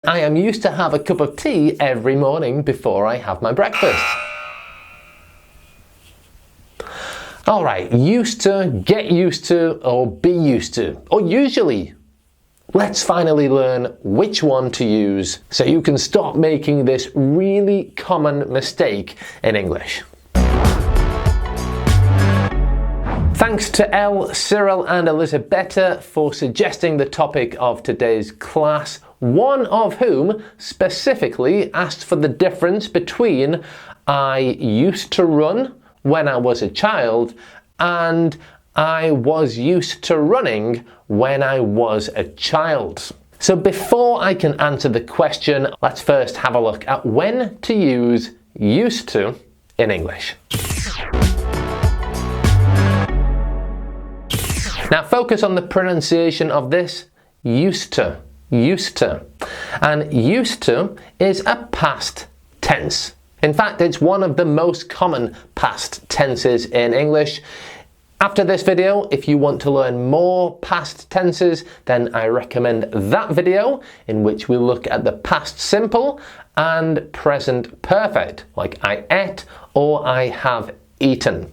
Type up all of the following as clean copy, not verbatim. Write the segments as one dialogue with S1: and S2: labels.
S1: I am used to have a cup of tea every morning before I have my breakfast. Alright, used to, get used to, or be used to, or usually. Let's finally learn which one to use so you can stop making this really common mistake in English. Thanks to Elle, Cyril and Elisabetta for suggesting the topic of today's class, one of whom specifically asked for the difference between I used to run when I was a child and I was used to running when I was a child. So before I can answer the question, let's first have a look at when to use used to in English. Now focus on the pronunciation of this, used to, used to. And used to is a past tense. In fact, it's one of the most common past tenses in English. After this video, if you want to learn more past tenses, then I recommend that video in which we look at the past simple and present perfect, like I ate or I have eaten.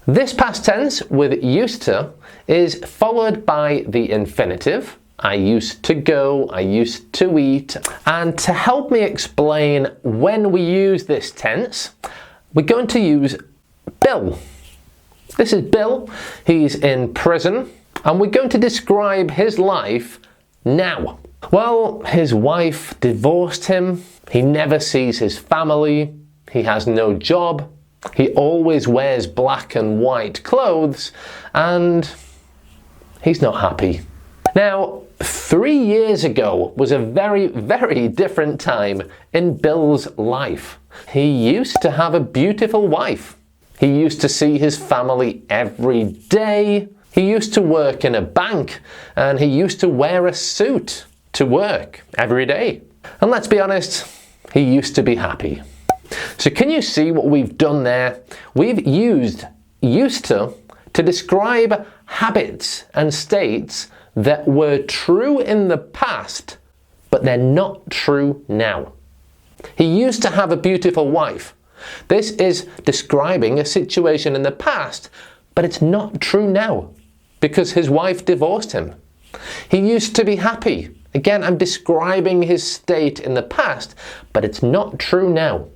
S1: This past tense with used to is followed by the infinitive. I used to go, I used to eat. And to help me explain when we use this tense, we're going to use Bill. This is Bill, he's in prison, and we're going to describe his life now. Well, his wife divorced him, he never sees his family, he has no job, he always wears black and white clothes, and he's not happy. Now, 3 years ago was a very, very different time in Bill's life. He used to have a beautiful wife. He used to see his family every day. He used to work in a bank, and he used to wear a suit to work every day. And let's be honest, he used to be happy. So can you see what we've done there? We've used to describe habits and states that were true in the past, but they're not true now. He used to have a beautiful wife. This is describing a situation in the past, but it's not true now because his wife divorced him. He used to be happy. Again, I'm describing his state in the past, but it's not true now.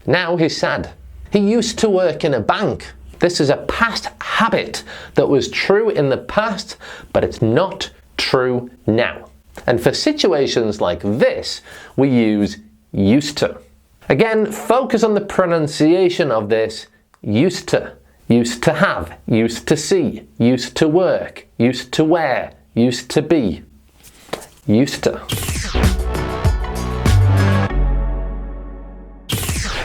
S1: Now he's sad. He used to work in a bank. This is a past habit that was true in the past, but it's not true now. And for situations like this, we use used to. Again, focus on the pronunciation of this, used to. Used to have, used to see, used to work, used to wear, used to be. Used to.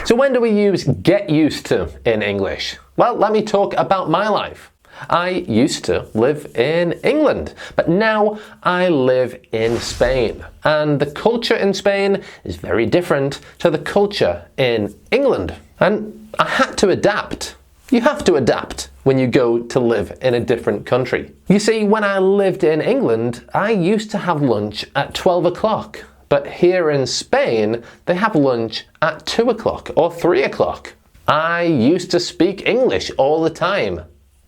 S1: So when do we use get used to in English? Well, let me talk about my life. I used to live in England, but now I live in Spain. And the culture in Spain is very different to the culture in England. And I had to adapt. You have to adapt when you go to live in a different country. You see, when I lived in England, I used to have lunch at 12 o'clock. But here in Spain, they have lunch at 2 o'clock or 3 o'clock. I used to speak English all the time,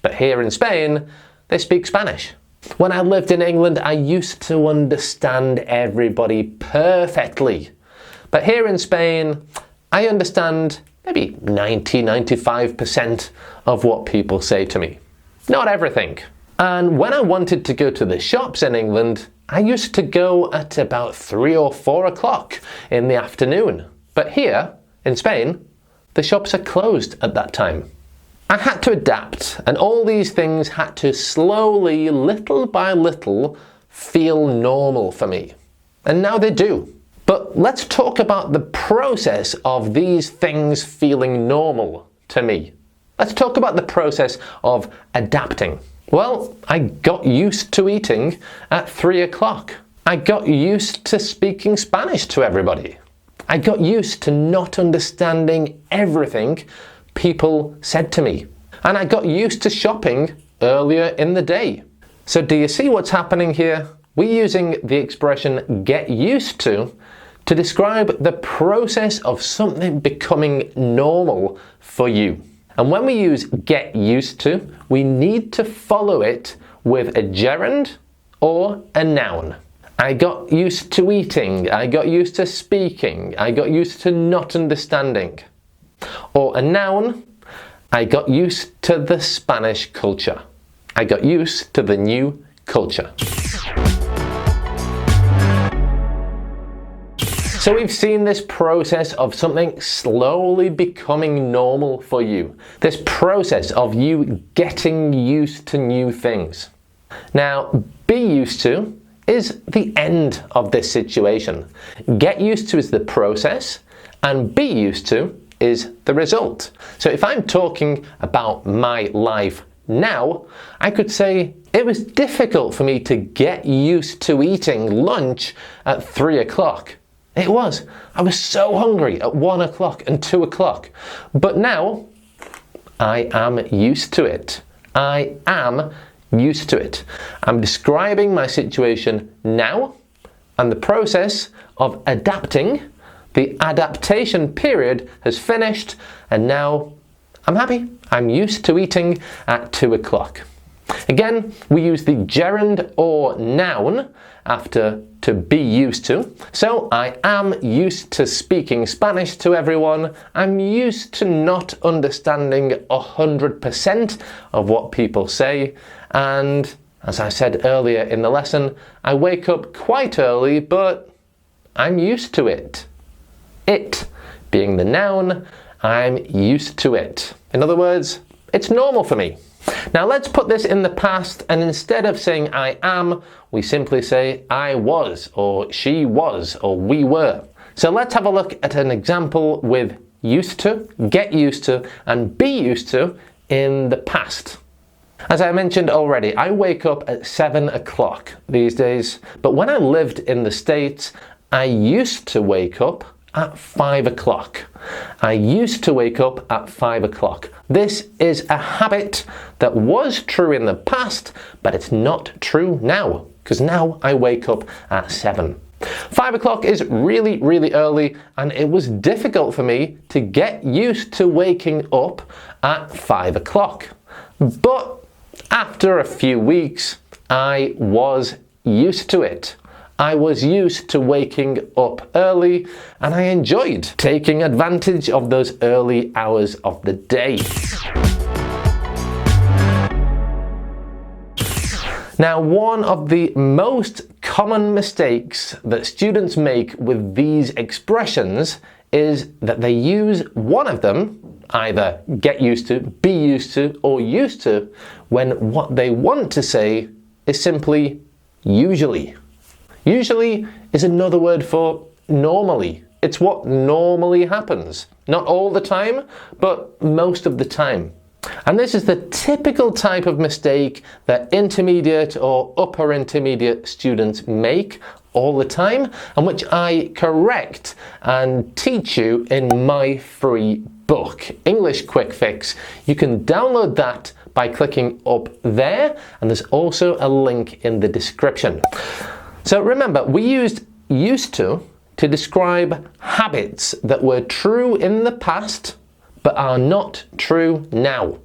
S1: but here in Spain, they speak Spanish. When I lived in England, I used to understand everybody perfectly. But here in Spain, I understand maybe 90–95% of what people say to me. Not everything. And when I wanted to go to the shops in England, I used to go at about 3 or 4 o'clock in the afternoon. But here, in Spain, the shops are closed at that time. I had to adapt, and all these things had to slowly, little by little, feel normal for me. And now they do. But let's talk about the process of these things feeling normal to me. Let's talk about the process of adapting. Well, I got used to eating at 3 o'clock. I got used to speaking Spanish to everybody. I got used to not understanding everything people said to me. And I got used to shopping earlier in the day. So do you see what's happening here? we're using the expression get used to describe the process of something becoming normal for you. And when we use get used to, we need to follow it with a gerund or a noun. I got used to eating, I got used to speaking, I got used to not understanding. Or a noun, I got used to the Spanish culture. I got used to the new culture. So we've seen this process of something slowly becoming normal for you. This process of you getting used to new things. Now, be used to is the end of this situation. Get used to is the process, and be used to is the result. So if I'm talking about my life now, I could say it was difficult for me to get used to eating lunch at 3 o'clock. It was. I was so hungry at 1 o'clock and 2 o'clock. But now, I am used to it. I am used to it. I'm describing my situation now, and the process of adapting, the adaptation period has finished, and now I'm happy. I'm used to eating at 2 o'clock. Again, we use the gerund or noun after to be used to. So I am used to speaking Spanish to everyone. I'm used to not understanding 100% of what people say. And as I said earlier in the lesson, I wake up quite early, but I'm used to it. It being the noun, I'm used to it. In other words, it's normal for me. Now let's put this in the past, and instead of saying I am, we simply say I was, or she was, or we were. So let's have a look at an example with used to, get used to, and be used to in the past. As I mentioned already, I wake up at 7 o'clock these days, but when I lived in the States, I used to wake up at 5 o'clock. I used to wake up at 5 o'clock. This is a habit that was true in the past, but it's not true now, because now I wake up at 7. 5 o'clock is really, really early, and it was difficult for me to get used to waking up at 5 o'clock. But after a few weeks, I was used to it. I was used to waking up early, and I enjoyed taking advantage of those early hours of the day. Now, one of the most common mistakes that students make with these expressions is that they use one of them, either get used to, be used to, or used to, when what they want to say is simply usually. Usually is another word for normally. It's what normally happens. Not all the time, but most of the time. And this is the typical type of mistake that intermediate or upper intermediate students make all the time, and which I correct and teach you in my free book, English Quick Fix. You can download that by clicking up there, and there's also a link in the description. So remember, we used to describe habits that were true in the past but are not true now.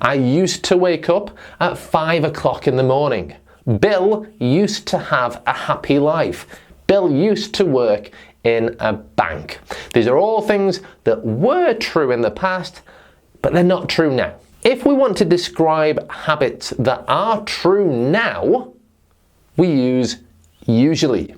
S1: I used to wake up at 5 o'clock in the morning. Bill used to have a happy life. Bill used to work in a bank. These are all things that were true in the past, but they're not true now. If we want to describe habits that are true now, we use usually.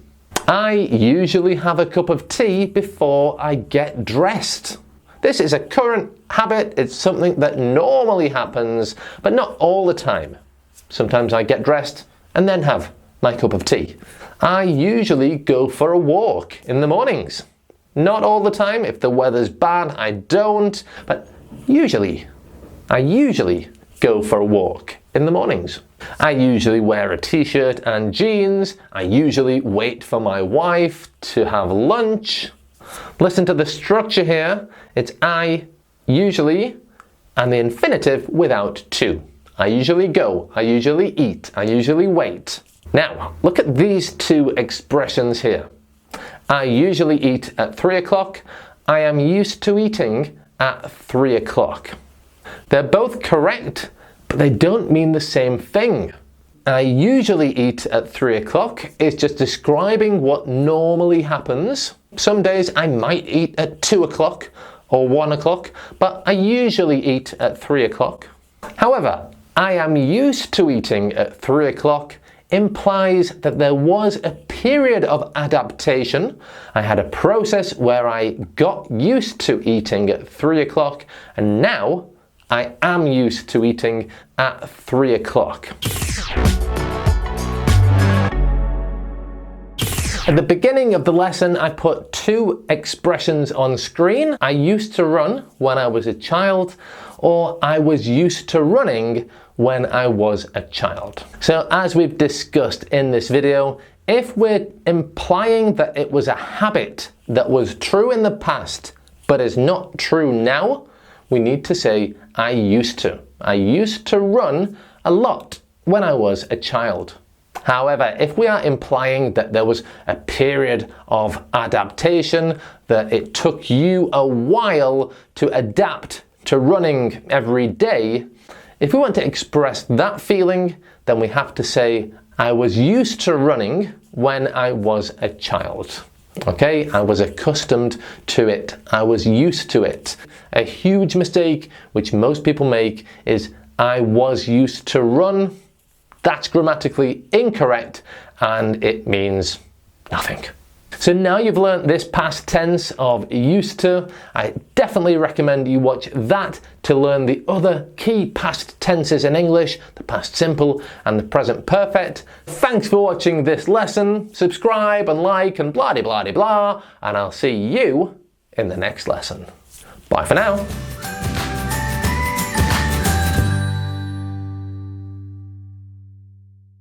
S1: I usually have a cup of tea before I get dressed. This is a current habit. It's something that normally happens, but not all the time. Sometimes I get dressed and then have my cup of tea. I usually go for a walk in the mornings. Not all the time. If the weather's bad, I don't, but usually. I usually go for a walk in the mornings. I usually wear a t-shirt and jeans. I usually wait for my wife to have lunch. Listen to the structure here. It's I usually and the infinitive without to. I usually go. I usually eat. I usually wait. Now, look at these two expressions here. I usually eat at 3 o'clock. I am used to eating at 3 o'clock. They're both correct, but they don't mean the same thing. I usually eat at 3 o'clock is just describing what normally happens. Some days I might eat at 2 o'clock or 1 o'clock, but I usually eat at 3 o'clock. However, I am used to eating at 3 o'clock implies that there was a period of adaptation. I had a process where I got used to eating at 3 o'clock, and now I am used to eating at 3 o'clock. At the beginning of the lesson, I put two expressions on screen. I used to run when I was a child, or I was used to running when I was a child. So as we've discussed in this video, if we're implying that it was a habit that was true in the past, but is not true now, we need to say, I used to. I used to run a lot when I was a child. However, if we are implying that there was a period of adaptation, that it took you a while to adapt to running every day, if we want to express that feeling, then we have to say, I was used to running when I was a child. Okay, I was accustomed to it. I was used to it. A huge mistake which most people make is, I was used to run. That's grammatically incorrect and it means nothing. So now you've learnt this past tense of used to, I definitely recommend you watch that to learn the other key past tenses in English, the past simple and the present perfect. Thanks for watching this lesson. Subscribe and like and blah de blah de blah, and I'll see you in the next lesson. Bye for now.